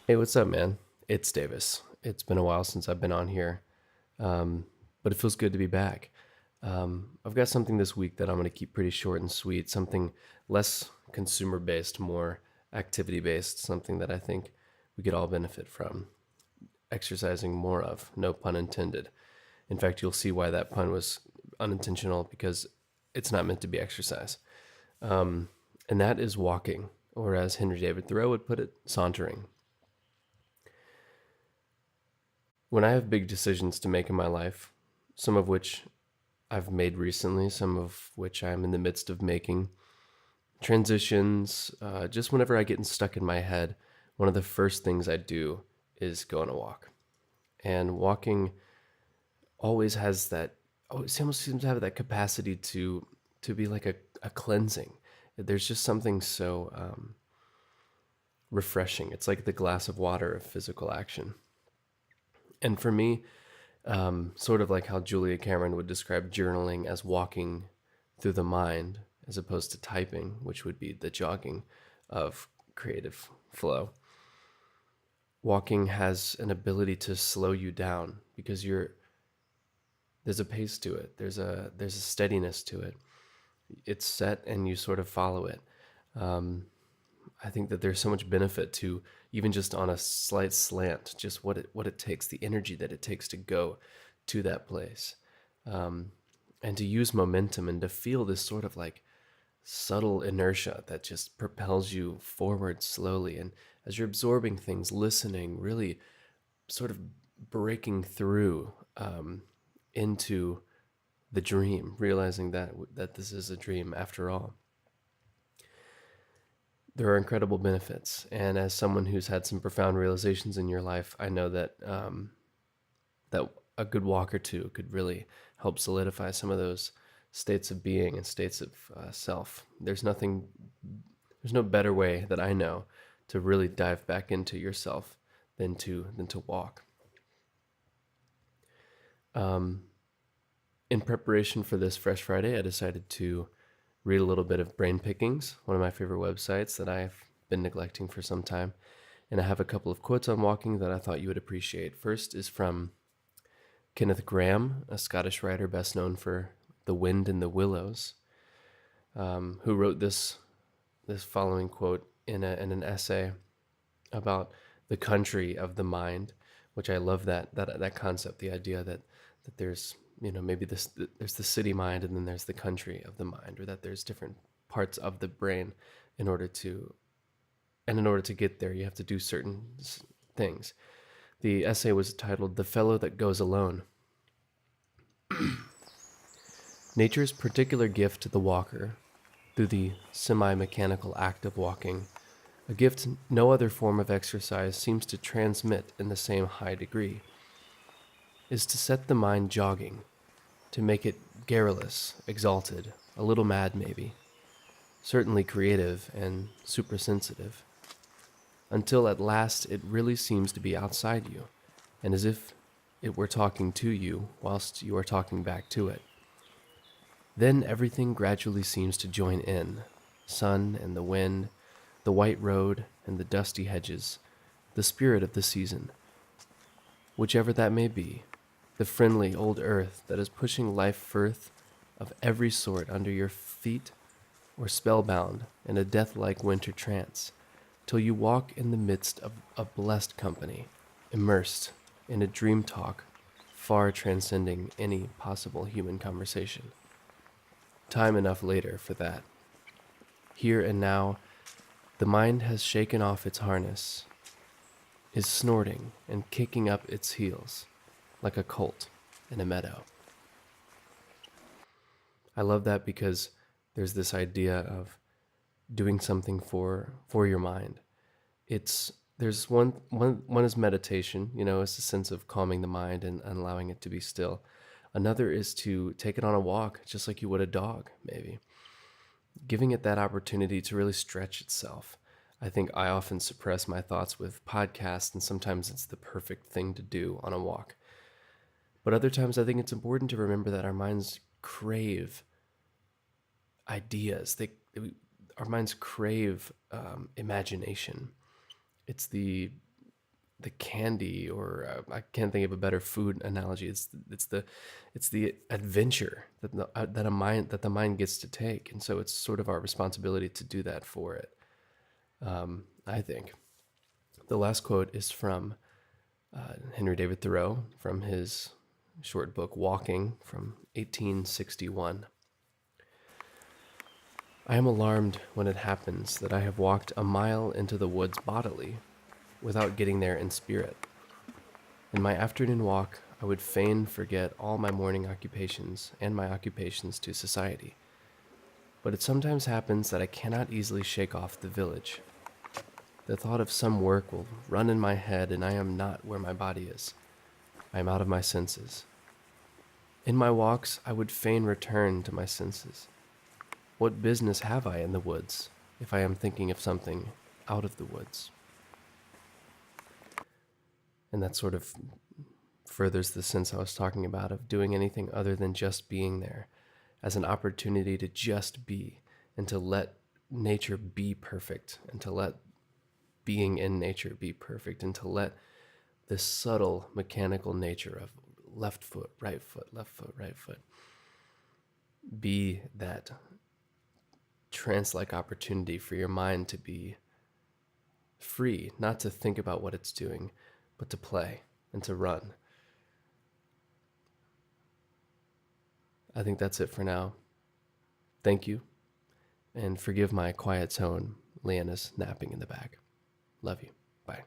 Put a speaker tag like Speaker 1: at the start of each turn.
Speaker 1: Hey, what's up, man? It's Davis. It's been a while since I've been on here, um, but it feels good to be back. I've got something this week that I'm going to keep pretty short and sweet, something less consumer based, more activity based, something that I think we could all benefit from exercising more of, no pun intended. In fact, you'll see why that pun was unintentional because it's not meant to be exercise. And that is walking, or as Henry David Thoreau would put it, sauntering. When I have big decisions to make in my life, some of which I've made recently, some of which I'm in the midst of making, transitions, just whenever I get stuck in my head, one of the first things I do is go on a walk. And walking always has that, always almost seems to have that capacity to be like a cleansing. There's just something so refreshing. It's like the glass of water of physical action. And for me, sort of like how Julia Cameron would describe journaling as walking through the mind as opposed to typing, which would be the jogging of creative flow. Walking has an ability to slow you down because there's a pace to it. There's a steadiness to it. It's set and you sort of follow it. Um, I think that there's so much benefit to even just on a slight slant, just what it takes, the energy that it takes to go to that place, um, and to use momentum and to feel this sort of like subtle inertia that just propels you forward slowly. And as you're absorbing things, listening, really sort of breaking through into the dream, realizing that this is a dream after all. There are incredible benefits. And as someone who's had some profound realizations in your life, I know that a good walk or two could really help solidify some of those states of being and states of self. There's no better way that I know to really dive back into yourself than to walk. Um, in preparation for this Fresh Friday, I decided to read a little bit of Brain Pickings, one of my favorite websites that I've been neglecting for some time. And I have a couple of quotes on walking that I thought you would appreciate. First is from Kenneth Grahame, a Scottish writer best known for The Wind in the Willows, who wrote this following quote in an essay about the country of the mind, which I love that concept, the idea that there's maybe there's the city mind and then there's the country of the mind, or that there's different parts of the brain in order to in order to get there you have to do certain things. The essay was titled "The Fellow That Goes Alone." Nature's particular gift to the walker, through the semi-mechanical act of walking, a gift no other form of exercise seems to transmit in the same high degree, is to set the mind jogging, to make it garrulous, exalted, a little mad maybe, certainly creative and supersensitive, until at last it really seems to be outside you, and as if it were talking to you whilst you are talking back to it. Then everything gradually seems to join in: sun and the wind, the white road and the dusty hedges, the spirit of the season, whichever that may be, the friendly old earth that is pushing life forth of every sort under your feet, or spellbound in a death-like winter trance, till you walk in the midst of a blessed company, immersed in a dream talk far transcending any possible human conversation. Time enough later for that. Here and now, the mind has shaken off its harness, is snorting and kicking up its heels like a colt in a meadow. I love that because there's this idea of doing something for your mind. It's there's one is meditation, it's a sense of calming the mind and allowing it to be still. Another is to take it on a walk, just like you would a dog, maybe. Giving it that opportunity to really stretch itself. I think I often suppress my thoughts with podcasts, and sometimes it's the perfect thing to do on a walk. But other times, I think it's important to remember that our minds crave ideas. Our minds crave imagination. It's the the candy, or I can't think of a better food analogy. It's the adventure that the mind gets to take, and so it's sort of our responsibility to do that for it. I think the last quote is from Henry David Thoreau from his short book Walking from 1861. I am alarmed when it happens that I have walked a mile into the woods bodily, without getting there in spirit. In my afternoon walk, I would fain forget all my morning occupations and my occupations to society. But it sometimes happens that I cannot easily shake off the village. The thought of some work will run in my head, and I am not where my body is. I am out of my senses. In my walks, I would fain return to my senses. What business have I in the woods if I am thinking of something out of the woods? And that sort of furthers the sense I was talking about of doing anything other than just being there as an opportunity to just be and to let nature be perfect, and to let being in nature be perfect, and to let this subtle mechanical nature of left foot, right foot, left foot, right foot be that trance-like opportunity for your mind to be free, not to think about what it's doing, but to play and to run. I think that's it for now. Thank you, and forgive my quiet tone. Leanna's napping in the back. Love you. Bye.